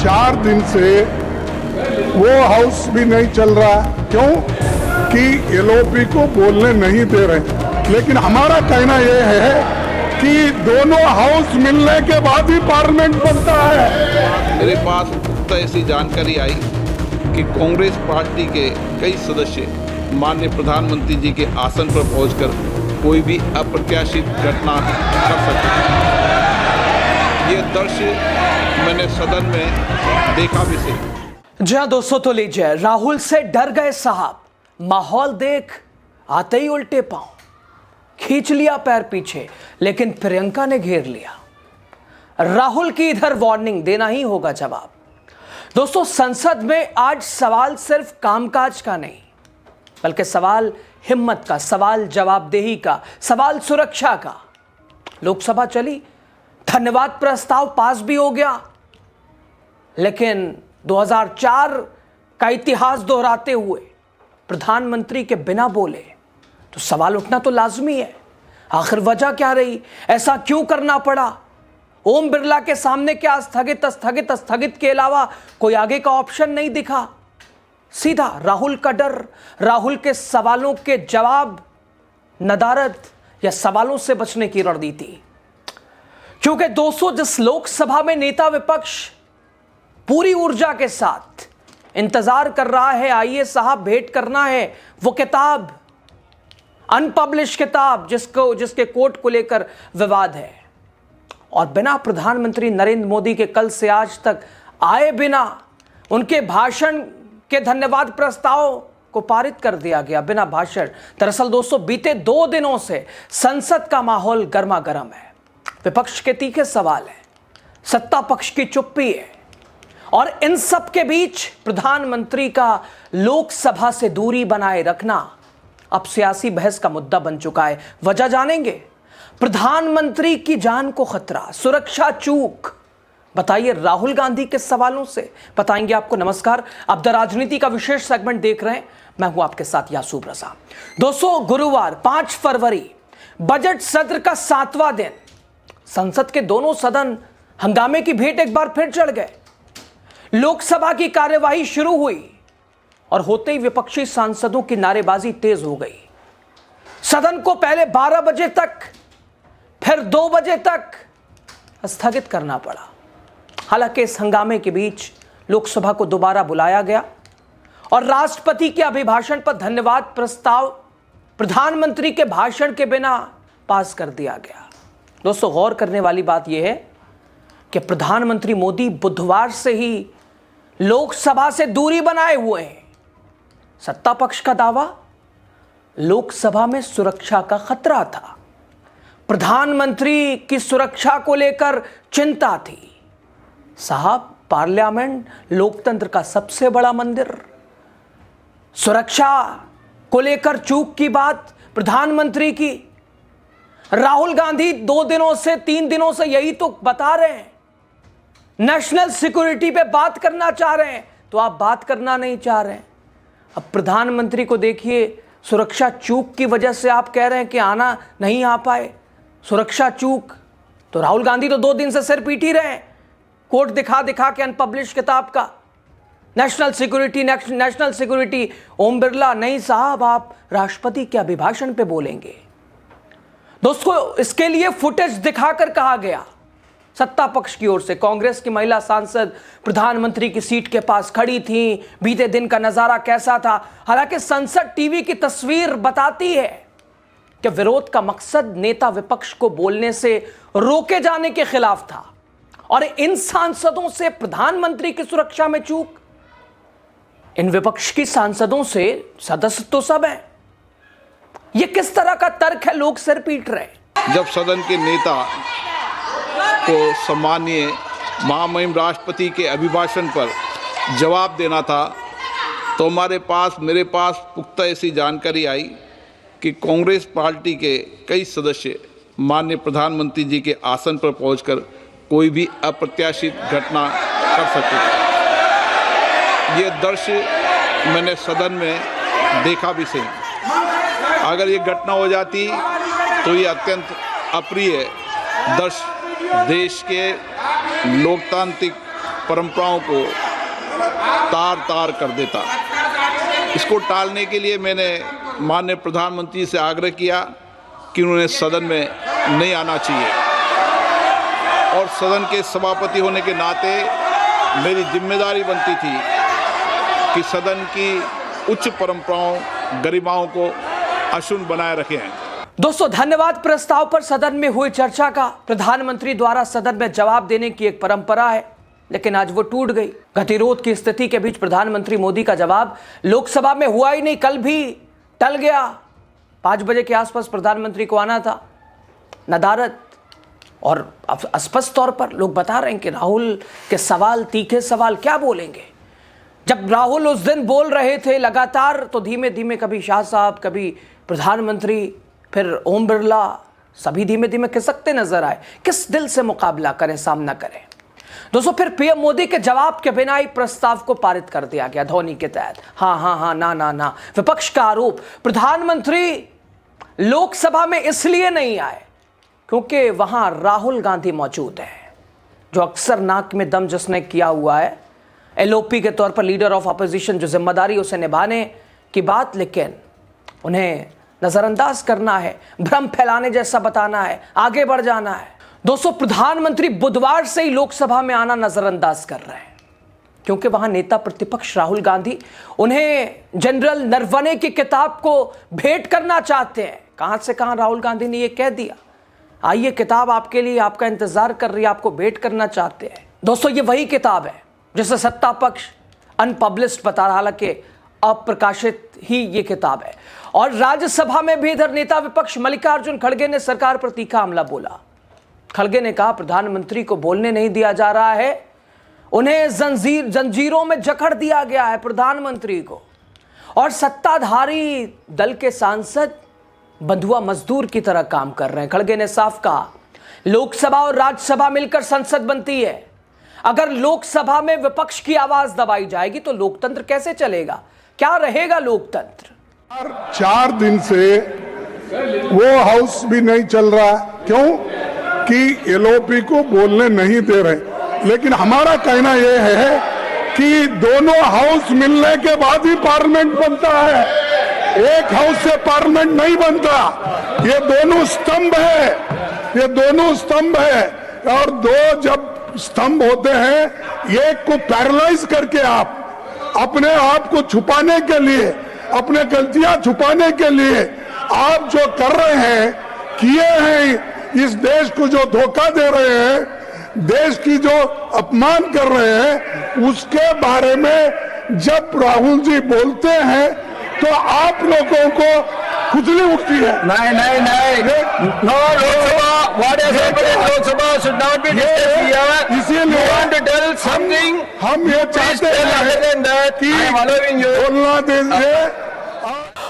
4 दिन से वो हाउस भी नहीं चल रहा। क्यों? कि एलओपी को बोलने नहीं दे रहे। लेकिन हमारा कहना यह है कि दोनों हाउस मिलने के बाद ही पार्लियामेंट बनता है। मेरे पास पुख्ता ऐसी जानकारी आई कि कांग्रेस पार्टी के कई सदस्य माननीय प्रधानमंत्री जी के आसन पर पहुंचकर कोई भी अप्रत्याशित घटना कर सकते हैं। ये दृश्य मैंने सदन में देखा भी से। जी हाँ दोस्तों, तो लीजिए, राहुल से डर गए साहब, माहौल देख आते ही उल्टे पांव, खींच लिया पैर पीछे, लेकिन प्रियंका ने घेर लिया। राहुल की इधर वार्निंग, देना ही होगा जवाब। दोस्तों, संसद में आज सवाल सिर्फ कामकाज का नहीं, बल्कि सवाल हिम्मत का, सवाल जवाबदेही का, सवाल सुरक्षा का। लोकसभा चली, धन्यवाद प्रस्ताव पास भी हो गया, लेकिन 2004 का इतिहास दोहराते हुए प्रधानमंत्री के बिना बोले तो सवाल उठना तो लाजमी है। आखिर वजह क्या रही? ऐसा क्यों करना पड़ा? ओम बिरला के सामने क्या स्थगित के अलावा कोई आगे का ऑप्शन नहीं दिखा? सीधा राहुल का डर, राहुल के सवालों के जवाब, नदारद या सवालों से बचने की रणनीति। क्योंकि दोस्तों, जिस लोकसभा में नेता विपक्ष पूरी ऊर्जा के साथ इंतजार कर रहा है, आइए साहब भेंट करना है वो किताब, अनपब्लिश किताब जिसके कोट को लेकर विवाद है, और बिना प्रधानमंत्री नरेंद्र मोदी के कल से आज तक आए बिना उनके भाषण के धन्यवाद प्रस्ताव को पारित कर दिया गया, बिना भाषण। दरअसल दोस्तों, बीते 2 दिनों से संसद का माहौल गर्मा गर्म है। विपक्ष के तीखे सवाल है, सत्ता पक्ष की चुप्पी है, और इन सब के बीच प्रधानमंत्री का लोकसभा से दूरी बनाए रखना अब सियासी बहस का मुद्दा बन चुका है। वजह जानेंगे? प्रधानमंत्री की जान को खतरा, सुरक्षा चूक। बताइए, राहुल गांधी के सवालों से बताएंगे आपको। नमस्कार, आप द राजनीति का विशेष सेगमेंट देख रहे हैं, मैं हूं आपके साथ यासूब रजा। दोस्तों, गुरुवार 5 फरवरी बजट सत्र का 7वां दिन, संसद के दोनों सदन हंगामे की भेंट एक बार फिर चढ़ गए। लोकसभा की कार्यवाही शुरू हुई और होते ही विपक्षी सांसदों की नारेबाजी तेज हो गई। सदन को पहले 12 बजे तक, फिर 2 बजे तक स्थगित करना पड़ा। हालांकि इस हंगामे के बीच लोकसभा को दोबारा बुलाया गया और राष्ट्रपति के अभिभाषण पर धन्यवाद प्रस्ताव प्रधानमंत्री के भाषण के बिना पास कर दिया गया। दोस्तों, गौर करने वाली बात यह है कि प्रधानमंत्री मोदी बुधवार से ही लोकसभा से दूरी बनाए हुए हैं। सत्ता पक्ष का दावा, लोकसभा में सुरक्षा का खतरा था, प्रधानमंत्री की सुरक्षा को लेकर चिंता थी। साहब, पार्लियामेंट लोकतंत्र का सबसे बड़ा मंदिर, सुरक्षा को लेकर चूक की बात प्रधानमंत्री की। राहुल गांधी 2 दिनों से 3 दिनों से यही तो बता रहे हैं, नेशनल सिक्योरिटी पे बात करना चाह रहे हैं, तो आप बात करना नहीं चाह रहे हैं। अब प्रधानमंत्री को देखिए, सुरक्षा चूक की वजह से आप कह रहे हैं कि आना नहीं आ पाए, सुरक्षा चूक। तो राहुल गांधी तो 2 दिन से सिर पीट ही रहे हैं, कोर्ट दिखा दिखा के अनपब्लिश किताब का। नेशनल सिक्योरिटी, ओम बिरला, नहीं साहब, आप राष्ट्रपति के अभिभाषण पे बोलेंगे। दोस्तों, इसके लिए फुटेज दिखाकर कहा गया सत्ता पक्ष की ओर से, कांग्रेस की महिला सांसद प्रधानमंत्री की सीट के पास खड़ी थी, बीते दिन का नजारा कैसा था। हालांकि संसद टीवी की तस्वीर बताती है कि विरोध का मकसद नेता विपक्ष को बोलने से रोके जाने के खिलाफ था, और इन सांसदों से प्रधानमंत्री की सुरक्षा में चूक। इन विपक्ष की सांसदों से सदस्य तो सब हैं, ये किस तरह का तर्क है? लोग सिर पीट रहे। जब सदन के नेता को सम्माननीय महामहिम राष्ट्रपति के अभिभाषण पर जवाब देना था, तो मेरे पास पुख्ता ऐसी जानकारी आई कि कांग्रेस पार्टी के कई सदस्य माननीय प्रधानमंत्री जी के आसन पर पहुंचकर कोई भी अप्रत्याशित घटना कर सकते थे। ये दृश्य मैंने सदन में देखा भी सही। अगर ये घटना हो जाती तो ये अत्यंत अप्रिय दृश्य देश के लोकतांत्रिक परंपराओं को तार तार कर देता। इसको टालने के लिए मैंने माननीय प्रधानमंत्री से आग्रह किया कि उन्हें सदन में नहीं आना चाहिए, और सदन के सभापति होने के नाते मेरी जिम्मेदारी बनती थी कि सदन की उच्च परंपराओं, गरिमाओं को अक्षुण्ण बनाए रखें। दोस्तों, धन्यवाद। प्रस्ताव पर सदन में हुई चर्चा का प्रधानमंत्री द्वारा सदन में जवाब देने की एक परंपरा है, लेकिन आज वो टूट गई। गतिरोध की स्थिति के बीच प्रधानमंत्री मोदी का जवाब लोकसभा में हुआ ही नहीं, कल भी टल गया। 5 बजे के आसपास प्रधानमंत्री को आना था। नदारत और स्पष्ट तौर पर लोग बता रहे हैं कि राहुल के सवाल, तीखे सवाल, क्या बोलेंगे। जब राहुल उस दिन बोल रहे थे लगातार, तो धीमे धीमे कभी शाह साहब, कभी प्रधानमंत्री, फिर ओम बिरला, सभी धीमे धीमे खिसकते नजर आए। किस दिल से मुकाबला करें, सामना करें। दोस्तों, फिर पीएम मोदी के जवाब के बिना ही प्रस्ताव को पारित कर दिया गया ध्वनि के तहत। हाँ, ना। विपक्ष का आरोप, प्रधानमंत्री लोकसभा में इसलिए नहीं आए क्योंकि वहां राहुल गांधी मौजूद है, जो अक्सर नाक में दम जिसने किया हुआ है, एलओपी के तौर पर लीडर ऑफ अपोजिशन, जो जिम्मेदारी उसे निभाने की बात, लेकिन उन्हें नजरअंदाज करना है, भ्रम फैलाने जैसा बताना है, आगे बढ़ जाना है। दोस्तों, प्रधानमंत्री बुधवार से ही लोकसभा में आना नजरअंदाज कर रहे हैं, क्योंकि वहां नेता प्रतिपक्ष राहुल गांधी उन्हें जनरल नरवणे की किताब को भेंट करना चाहते हैं। कहां से कहां राहुल गांधी ने यह कह दिया, आइए किताब आपके लिए, आपका इंतजार कर रही है, आपको भेंट करना चाहते हैं। दोस्तों, ये वही किताब है जिसे सत्ता पक्ष अनपब्लिश्ड बता रहा, हालांकि अप्रकाशित ही ये किताब है। और राज्यसभा में भी इधर नेता विपक्ष मल्लिकार्जुन खड़गे ने सरकार पर तीखा हमला बोला। खड़गे ने कहा, प्रधानमंत्री को बोलने नहीं दिया जा रहा है, उन्हें जंजीरों में जकड़ दिया गया है प्रधानमंत्री को, और सत्ताधारी दल के सांसद बंधुआ मजदूर की तरह काम कर रहे हैं। खड़गे ने साफ कहा, लोकसभा और राज्यसभा मिलकर संसद बनती है। अगर लोकसभा में विपक्ष की आवाज दबाई जाएगी तो लोकतंत्र कैसे चलेगा, क्या रहेगा लोकतंत्र। 4 दिन से वो हाउस भी नहीं चल रहा। क्यों? कि एलओपी को बोलने नहीं दे रहे। लेकिन हमारा कहना यह है कि दोनों हाउस मिलने के बाद ही पार्लियामेंट बनता है, एक हाउस से पार्लियामेंट नहीं बनता। ये दोनों स्तंभ है, ये दोनों स्तंभ है, और दो जब स्तंभ होते हैं, एक को पैरालाइज करके आप अपने आप को छुपाने के लिए, अपने गलतियां छुपाने के लिए आप जो कर रहे हैं, किए हैं, इस देश को जो धोखा दे रहे हैं, देश की जो अपमान कर रहे हैं, उसके बारे में जब राहुल जी बोलते हैं तो आप लोगों को खुजली उठती है। नहीं। No, Lok Sabha, what is happening, Lok Sabha should not be discussed here. इसीलिए हम ये चाहते हैं कि बोलना दीजिए।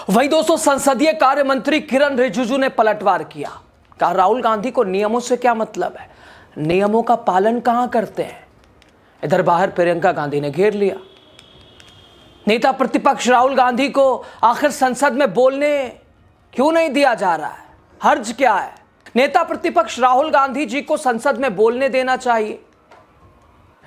वही दोस्तों, संसदीय कार्य मंत्री किरण रिजिजू ने पलटवार किया। कहा, राहुल गांधी को नियमों से क्या मतलब है, नियमों का पालन कहां करते हैं। इधर बाहर प्रियंका गांधी ने घेर लिया। नेता प्रतिपक्ष राहुल गांधी को आखिर संसद में बोलने क्यों नहीं दिया जा रहा है, हर्ज क्या है। नेता प्रतिपक्ष राहुल गांधी जी को संसद में बोलने देना चाहिए।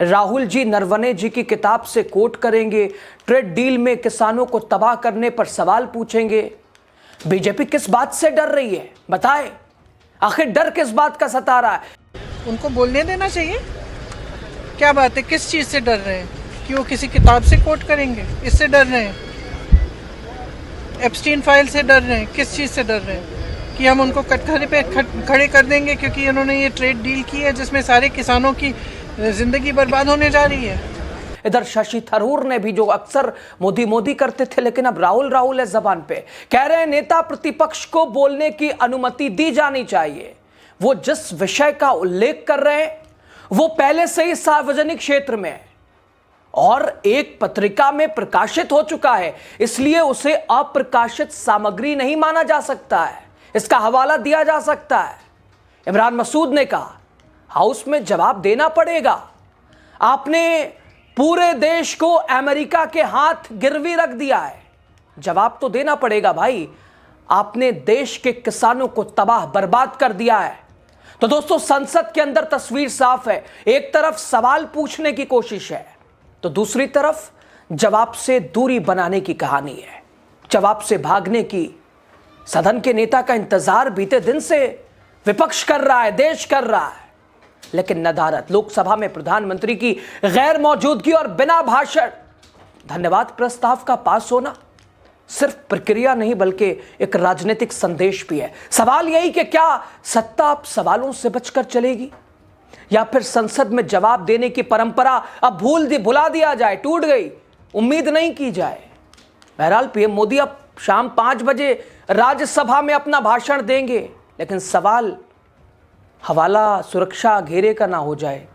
राहुल जी नरवणे जी की किताब से कोट करेंगे, ट्रेड डील में किसानों को तबाह करने पर सवाल पूछेंगे। बीजेपी किस बात से डर रही है, बताए, आखिर डर किस बात का सता रहा है। उनको बोलने देना चाहिए। क्या बात है, किस चीज से डर रहे हैं कि वो किसी किताब से कोट करेंगे, इससे डर रहे हैं। एप्स्टीन फाइल से डर रहे हैं, किस चीज से डर रहे हैं कि हम उनको कटघरे पे खड़े कर देंगे क्योंकि उन्होंने ये ट्रेड डील की है जिसमें सारे किसानों की जिंदगी बर्बाद होने जा रही है। इधर शशि थरूर ने भी, जो अक्सर मोदी करते थे लेकिन अब राहुल है जबान पे, कह रहे हैं नेता प्रतिपक्ष को बोलने की अनुमति दी जानी चाहिए। वो जिस विषय का उल्लेख कर रहे हैं वो पहले से ही सार्वजनिक क्षेत्र में और एक पत्रिका में प्रकाशित हो चुका है, इसलिए उसे अप्रकाशित सामग्री नहीं माना जा सकता है, इसका हवाला दिया जा सकता है। इमरान मसूद ने कहा, हाउस में जवाब देना पड़ेगा। आपने पूरे देश को अमेरिका के हाथ गिरवी रख दिया है, जवाब तो देना पड़ेगा भाई। आपने देश के किसानों को तबाह बर्बाद कर दिया है, तो दोस्तों, संसद के अंदर तस्वीर साफ है। एक तरफ सवाल पूछने की कोशिश है तो दूसरी तरफ जवाब से दूरी बनाने की कहानी है, जवाब से भागने की। सदन के नेता का इंतजार बीते दिन से विपक्ष कर रहा है, देश कर रहा है, लेकिन नदारत, लोकसभा में प्रधानमंत्री की गैर मौजूदगी और बिना भाषण धन्यवाद प्रस्ताव का पास होना सिर्फ प्रक्रिया नहीं बल्कि एक राजनीतिक संदेश भी है। सवाल यही कि क्या सत्ता अब सवालों से बचकर चलेगी या फिर संसद में जवाब देने की परंपरा अब भुला दिया जाए, टूट गई, उम्मीद नहीं की जाए। बहरहाल पीएम मोदी अब शाम 5 बजे राज्यसभा में अपना भाषण देंगे, लेकिन सवाल हवाला सुरक्षा घेरे का ना हो जाए,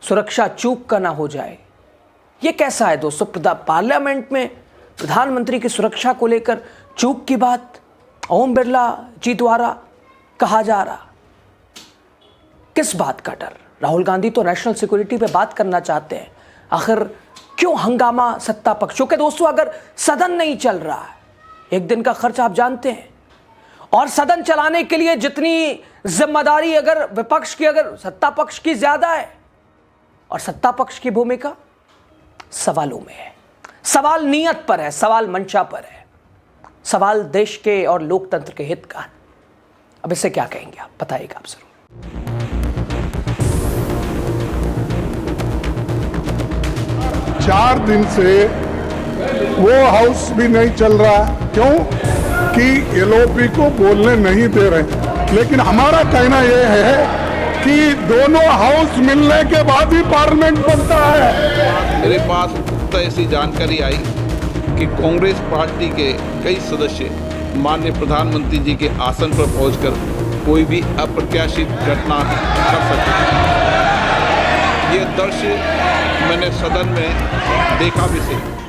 सुरक्षा चूक का ना हो जाए। यह कैसा है दोस्तों? पार्लियामेंट में प्रधानमंत्री की सुरक्षा को लेकर चूक की बात ओम बिरला जी द्वारा कहा जा रहा। किस बात का डर? राहुल गांधी तो नेशनल सिक्योरिटी पे बात करना चाहते हैं। आखिर क्यों हंगामा सत्ता पक्षों के? दोस्तों, अगर सदन नहीं चल रहा है, एक दिन का खर्च आप जानते हैं, और सदन चलाने के लिए जितनी जिम्मेदारी अगर विपक्ष की, अगर सत्ता पक्ष की ज्यादा है, और सत्ता पक्ष की भूमिका सवालों में है। सवाल नियत पर है, सवाल मंशा पर है, सवाल देश के और लोकतंत्र के हित का है। अब इसे क्या कहेंगे आप, बताइएगा आप जरूर। 4 दिन से वो हाउस भी नहीं चल रहा। क्यों? कि एलओपी को बोलने नहीं दे रहे। लेकिन हमारा कहना यह है कि दोनों हाउस मिलने के बाद ही पार्लियामेंट बनता है। मेरे पास पुख्ता ऐसी जानकारी आई कि कांग्रेस पार्टी के कई सदस्य माननीय प्रधानमंत्री जी के आसन पर पहुंचकर कोई भी अप्रत्याशित घटना कर सकते हैं। ये दृश्य मैंने सदन में देखा भी सही।